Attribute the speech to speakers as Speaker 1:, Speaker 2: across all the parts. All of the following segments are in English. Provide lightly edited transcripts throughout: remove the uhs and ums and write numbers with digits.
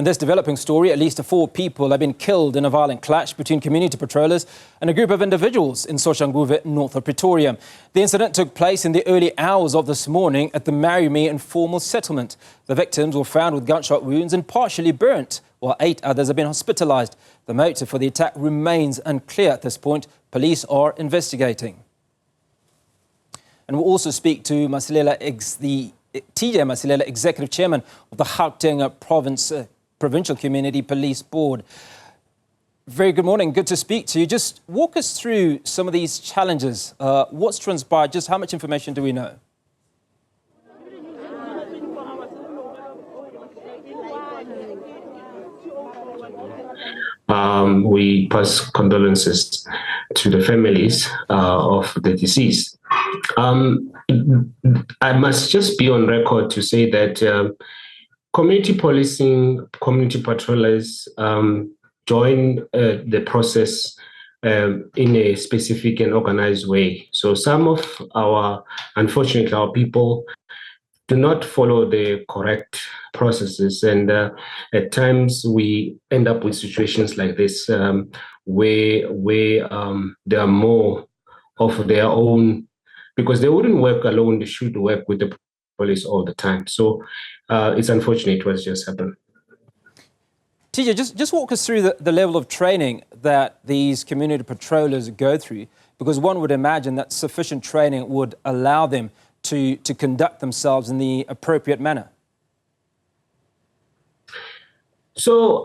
Speaker 1: In this developing story, at least 4 people have been killed in a violent clash between community patrollers and a group of individuals in Soshanguve, north of Pretoria. The incident took place in the early hours of this morning at the Marry Me informal settlement. The victims were found with gunshot wounds and partially burnt, while 8 others have been hospitalized. The motive for the attack remains unclear at this point. Police are investigating. And we'll also speak to Masilela, TJ Masilela, Executive Chairman of the Gauteng Provincial Community Police Board. Very good morning. Good to speak to you. Just walk us through some of these challenges. What's transpired? Just how much information do we know?
Speaker 2: We pass condolences to the families of the deceased. I must just be on record to say that community policing, community patrollers join the process in a specific and organized way. So some of unfortunately, our people do not follow the correct processes, and at times we end up with situations like this where there are more of their own, because they wouldn't work alone. They should work with the police all the time. So it's unfortunate what's just happened.
Speaker 1: TJ, just walk us through the level of training that these community patrollers go through, because one would imagine that sufficient training would allow them to conduct themselves in the appropriate manner.
Speaker 2: So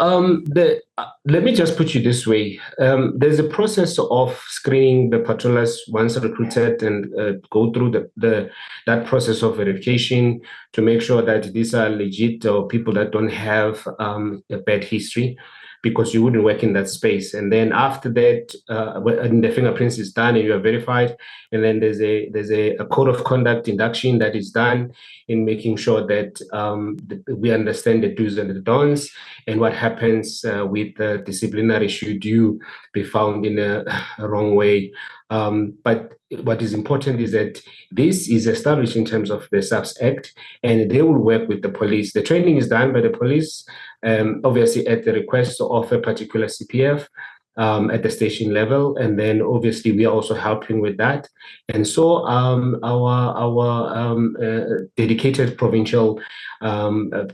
Speaker 2: let me just put you this way. There's a process of screening the patrollers once recruited and go through that process of verification to make sure that these are legit or people that don't have a bad history, because you wouldn't work in that space. And then after that, when the fingerprints is done and you are verified, and then there's a code of conduct induction that is done in making sure that we understand the do's and the don'ts, and what happens with the disciplinary should you be found in a wrong way. But what is important is that this is established in terms of the SAPS Act, and they will work with the police. The training is done by the police, obviously at the request of a particular CPF at the station level, and then obviously we are also helping with that. And so our dedicated provincial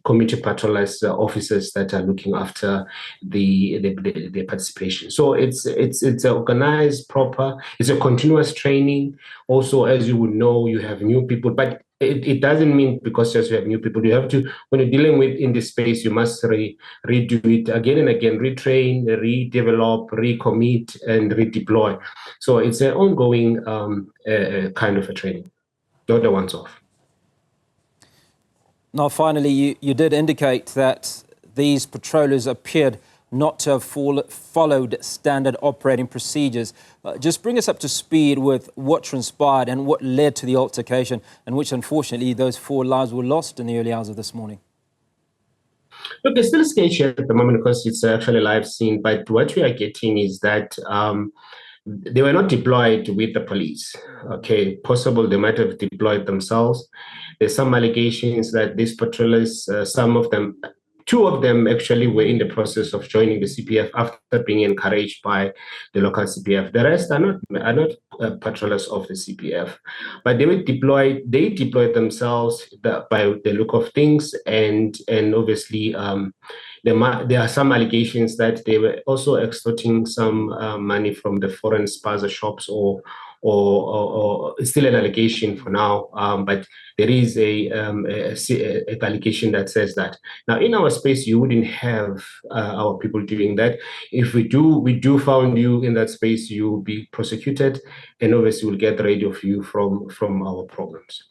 Speaker 2: community patrollers officers that are looking after the participation. So it's organized, proper. It's a continuous training. Also, as you would know, you have new people, but it doesn't mean because just you have new people, you have to, when you're dealing with in this space, you must redo it again and again, retrain, redevelop, recommit, and redeploy. So it's an ongoing kind of a training, not a once-off.
Speaker 1: Now, finally, you did indicate that these patrollers appeared not to have followed standard operating procedures. Just bring us up to speed with what transpired and what led to the altercation, and which, unfortunately, those 4 lives were lost in the early hours of this morning.
Speaker 2: Look, it's still sketchy at the moment because it's actually a live scene, but what we are getting is that they were not deployed with the police. Okay, possible they might have deployed themselves. There's some allegations that these patrollers, some of them, 2 of them actually were in the process of joining the CPF after being encouraged by the local CPF. The rest are not patrollers of the CPF, but they were deployed. They deployed themselves by the look of things, and obviously there are some allegations that they were also extorting some money from the foreign spaza shops, or it's still an allegation for now, but there is a allegation that says that. Now, in our space, you wouldn't have our people doing that. If we do found you in that space, you will be prosecuted, and obviously we'll get rid of you from our programs.